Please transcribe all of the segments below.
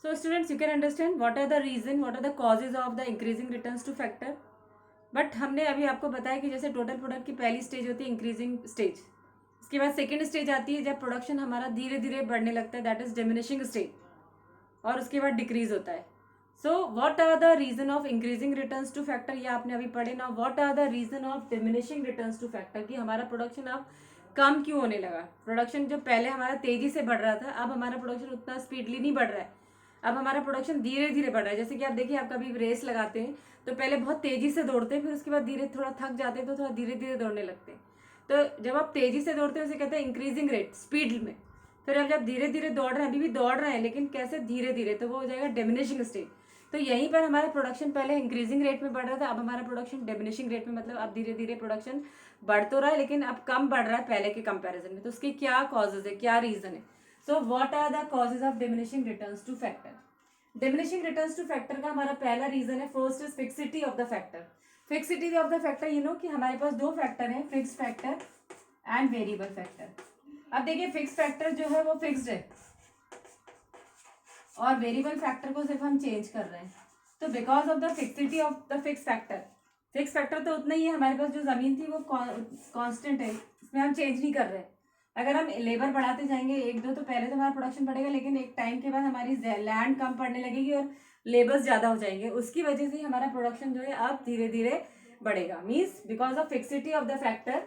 So students, you can understand what are the reason, what are the causes of the increasing returns to factor. But हमने अभी आपको बताया कि जैसे total product की पहली स्टेज होती है इंक्रीजिंग स्टेज, इसके बाद सेकेंड स्टेज आती है जब प्रोडक्शन हमारा धीरे धीरे बढ़ने लगता है, दैट इज डिमिनिशिंग स्टेज, और उसके बाद डिक्रीज होता है. So what are the reason of increasing returns to factor, ये आपने अभी पढ़े ना. What are the reason of diminishing returns to factor, कि हमारा प्रोडक्शन अब कम क्यों होने लगा. प्रोडक्शन जो पहले हमारा तेजी से बढ़ रहा था, अब हमारा प्रोडक्शन उतना स्पीडली नहीं बढ़ रहा है, अब हमारा प्रोडक्शन धीरे धीरे बढ़ रहा है. जैसे कि आप देखिए, आप कभी रेस लगाते हैं तो पहले बहुत तेजी से दौड़ते हैं, फिर उसके बाद धीरे थोड़ा थक जाते हैं तो थोड़ा धीरे धीरे दौड़ने लगते हैं. तो जब आप तेजी से दौड़ते हैं उसे कहते हैं इंक्रीजिंग रेट, स्पीड में. फिर अब जब धीरे धीरे दौड़ रहे हैं, अभी भी दौड़ रहे हैं लेकिन कैसे, धीरे धीरे, तो वो हो जाएगा डिमिनिशिंग स्टेज. तो यहीं पर हमारा प्रोडक्शन पहले इंक्रीजिंग रेट में बढ़ रहा था, अब हमारा प्रोडक्शन डिमिनिशिंग रेट में, मतलब अब धीरे धीरे प्रोडक्शन बढ़ तो रहा है लेकिन अब कम बढ़ रहा है पहले के कंपैरिजन में. तो उसके क्या कॉजेज है, क्या रीजन है. So what are the causes of diminishing returns to factor. Diminishing returns to factor का हमारा पहला रीजन है, first is fixity of the factor. Fixity of the factor, you know कि हमारे पास दो फैक्टर हैं, fix factor and variable factor. अब देखिए, फिक्स फैक्टर जो है वो फिक्स्ड है और वेरिएबल फैक्टर को सिर्फ हम चेंज कर रहे हैं. तो because of the fixity of the fix factor, fix factor तो उतना ही है, हमारे पास जो जमीन थी वो कांस्टेंट है, इसमें हम चेंज नहीं कर रहे हैं. अगर हम लेबर बढ़ाते जाएंगे एक दो, तो पहले तो हमारा प्रोडक्शन बढ़ेगा लेकिन एक टाइम के बाद हमारी लैंड कम पड़ने लगेगी और लेबर्स ज़्यादा हो जाएंगे, उसकी वजह से हमारा प्रोडक्शन जो है अब धीरे धीरे बढ़ेगा. Means because of fixity of the factor,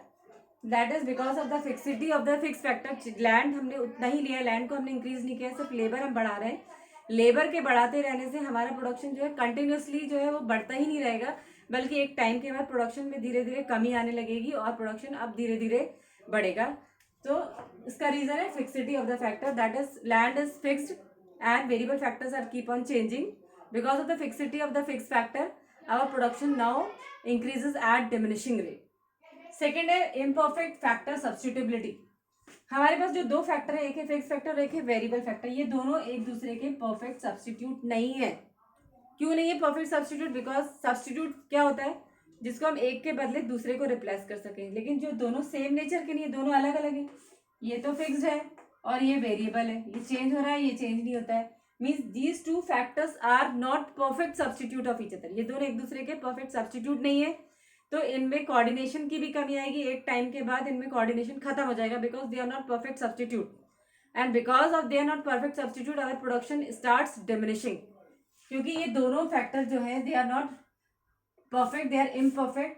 that is because of the fixity of the fix factor. Land हमने उतना ही लिया है, लैंड को हमने इंक्रीज नहीं किया, सिर्फ लेबर हम बढ़ा रहे हैं. लेबर के बढ़ाते रहने से हमारा प्रोडक्शन जो है कंटिन्यूसली जो है वो बढ़ता ही नहीं रहेगा, बल्कि एक टाइम के बाद प्रोडक्शन में धीरे धीरे कमी आने लगेगी और प्रोडक्शन अब धीरे धीरे बढ़ेगा. तो इसका रीजन है fixity of the factor, that is land is fixed and variable factors are keep on changing. Because of the fixity of the fix factor, our production now increases at diminishing rate. Second है imperfect factor substitutability. हमारे पास जो दो factor है, एक है fix factor और एक है वेरिएबल फैक्टर, ये दोनों एक दूसरे के परफेक्ट सब्स्टिट्यूट नहीं है. क्यों नहीं है परफेक्ट सब्स्टिट्यूट? बिकॉज सब्स्टिट्यूट क्या होता है, जिसको हम एक के बदले दूसरे को रिप्लेस कर सकें. लेकिन जो दोनों सेम नेचर के नहीं है, दोनों अलग अलग है. ये तो फिक्स्ड है और ये वेरिएबल है, ये चेंज हो रहा है, ये चेंज नहीं होता है. Means these two factors are not perfect substitute of each other. ये दोनों एक दूसरे के परफेक्ट सब्स्टिट्यूट नहीं है. तो इनमें कोऑर्डिनेशन की भी कमी आएगी, एक टाइम के बाद इनमें कोऑर्डिनेशन खत्म हो जाएगा, because they are not perfect substitute. And because of they are not perfect substitute, our production starts diminishing. क्योंकि ये दोनों फैक्टर जो है they are not perfect, they are imperfect,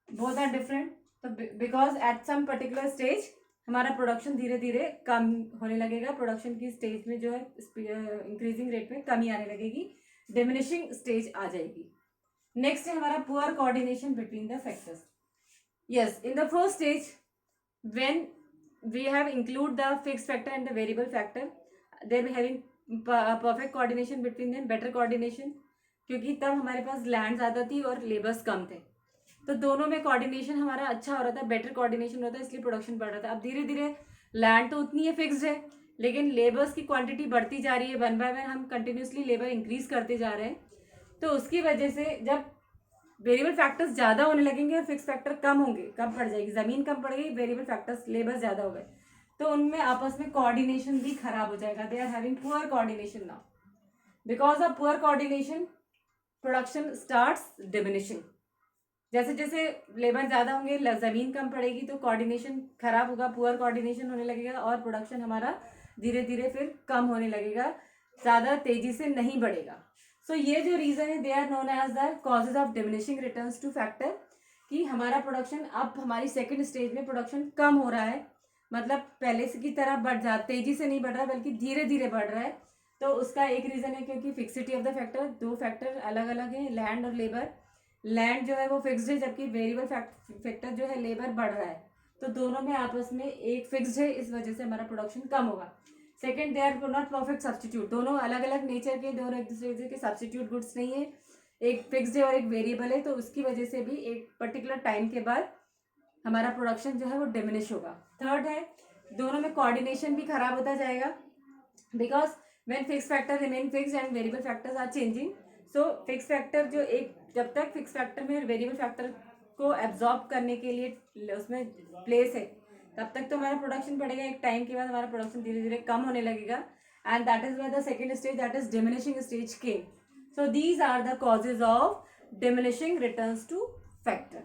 both are different. तो because at some particular stage हमारा production धीरे धीरे कम होने लगेगा, प्रोडक्शन की स्टेज में जो है इंक्रीजिंग रेट में कमी आने लगेगी, डिमिनिशिंग स्टेज आ जाएगी. नेक्स्ट है हमारा poor coordination between the factors. Yes, in the first stage when we have include the fixed factor and the variable factor, they're having perfect coordination between them, better coordination, क्योंकि तब हमारे पास land ज़्यादा थी और labours कम थे, तो दोनों में कोऑर्डिनेशन हमारा अच्छा हो रहा था, बेटर कोऑर्डिनेशन होता है, इसलिए प्रोडक्शन बढ़ रहा था. अब धीरे धीरे लैंड तो उतनी है फिक्स्ड है लेकिन लेबर्स की क्वांटिटी बढ़ती जा रही है, वन बाय वन हम कंटिन्यूसली लेबर इंक्रीज करते जा रहे हैं. तो उसकी वजह से जब वेरिएबल फैक्टर्स ज़्यादा होने लगेंगे और फिक्स फैक्टर कम होंगे, कम पड़ जाएगी, ज़मीन कम पड़ गई, वेरिएबल फैक्टर्स लेबर ज़्यादा हो गए, तो उनमें आपस में कोऑर्डिनेशन भी खराब हो जाएगा. They are having poor coordination now. Because of poor coordination production starts diminishing. जैसे जैसे लेबर ज़्यादा होंगे, ज़मीन कम पड़ेगी, तो कोऑर्डिनेशन खराब होगा, पुअर कोऑर्डिनेशन होने लगेगा और प्रोडक्शन हमारा धीरे धीरे फिर कम होने लगेगा, ज़्यादा तेज़ी से नहीं बढ़ेगा. सो ये जो रीज़न है, they are known as the causes of diminishing returns to factor, कि हमारा प्रोडक्शन अब हमारी सेकंड स्टेज में प्रोडक्शन कम हो रहा है, मतलब पहले से की तरह बढ़ जा, तेज़ी से नहीं बढ़ रहा है बल्कि धीरे धीरे बढ़ रहा है. तो उसका एक रीज़न है क्योंकि फिक्सिटी ऑफ द फैक्टर, दो फैक्टर अलग अलग हैं, लैंड और लेबर. लैंड जो है वो फिक्स्ड है जबकि वेरिएबल फैक्टर जो है लेबर बढ़ रहा है, तो दोनों में आपस में एक फिक्स्ड है, इस वजह से हमारा प्रोडक्शन कम होगा. Second, they are not perfect substitute, दोनों अलग अलग नेचर के, दोनों एक दूसरे के सब्स्टिट्यूट गुड्स नहीं है, एक फिक्स्ड है और एक वेरिएबल है, तो उसकी वजह से भी एक पर्टिकुलर टाइम के बाद हमारा प्रोडक्शन जो है वो डिमिनिश होगा. थर्ड है, दोनों में कोऑर्डिनेशन भी खराब होता जाएगा, because when fix factor remain fix and variable factors are changing. So fix factor जो एक, जब तक फिक्स फैक्टर में वेरिएबल फैक्टर को एब्जॉर्ब करने के लिए उसमें प्लेस है, तब तक तो हमारा प्रोडक्शन बढ़ेगा, एक टाइम के बाद हमारा प्रोडक्शन धीरे धीरे कम होने लगेगा. and that is where the second stage, that is diminishing stage, came. So these are the causes of diminishing returns to factor.